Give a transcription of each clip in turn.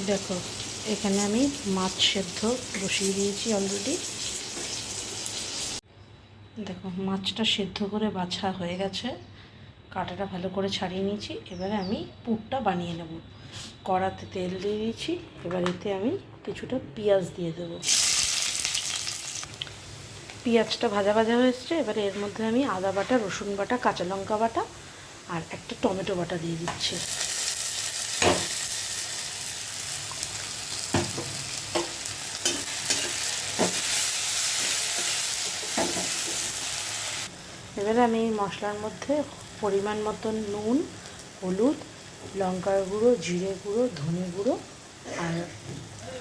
দেখো, এখানে আমি মাছ সেদ্ধ বসিয়ে দিয়েছি অলরেডি। দেখো, মাছটা সেদ্ধ করে বাছা হয়ে গেছে, কাঁটাটা ভালো করে ছাড়িয়ে নিয়েছি। এবারে আমি পুরটা বানিয়ে নেব। কড়াতে তেল দিয়ে দিয়েছি, এবার এতে আমি কিছুটা পেঁয়াজ দিয়ে দেবো। পেঁয়াজটা ভাজা ভাজা হয়ে এসছে, এবারে এর মধ্যে আমি আদা বাটা, রসুন বাটা, কাঁচা লঙ্কা বাটা আর একটা টমেটো বাটা দিয়ে দিচ্ছি। এবারে আমি এই মশলার মধ্যে পরিমাণ মতন নুন, হলুদ, লঙ্কার গুঁড়ো, জিরে গুঁড়ো, ধনে গুঁড়ো আর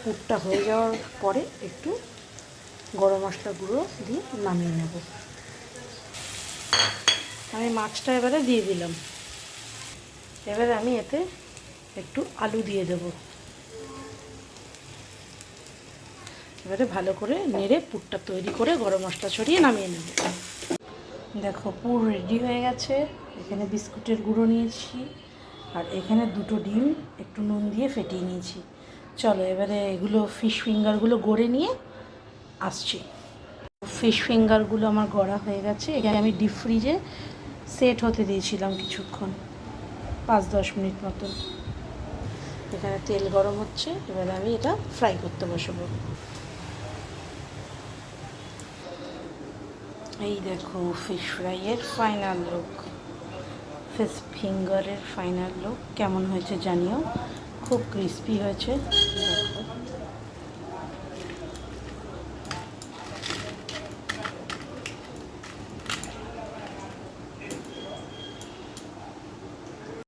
পুরটা হয়ে যাওয়ার পরে একটু গরম মশলা গুঁড়ো দিয়ে নামিয়ে নেব। আমি মাছটা এবারে দিয়ে দিলাম। এবারে আমি এতে একটু আলু দিয়ে দেব। এবারে ভালো করে নেড়ে পুরটা তৈরি করে গরম মশলা ছড়িয়ে নামিয়ে নেব। দেখো, পুর রেডি হয়ে গেছে। এখানে বিস্কুটের গুঁড়ো নিয়েছি আর এখানে দুটো ডিম একটু নুন দিয়ে ফেটিয়ে নিয়েছি। চলো এবারে এগুলো ফিশ ফিঙ্গারগুলো গড়ে নিয়ে আসছি। ফিশ ফিঙ্গারগুলো আমার গড়া হয়ে গেছে। এখানে আমি ডিপ ফ্রিজে সেট হতে দিয়েছিলাম কিছুক্ষণ, 5-10 মিনিট মতন। এখানে তেল গরম হচ্ছে, এবারে আমি এটা ফ্রাই করতে বসবো। এই দেখো, ফিশ ফ্রাইয়ের ফাইনাল লুক, ফিশ ফিঙ্গারের ফাইনাল লুক। কেমন হয়েছে জানিও, খুব ক্রিস্পি হয়েছে। দেখো।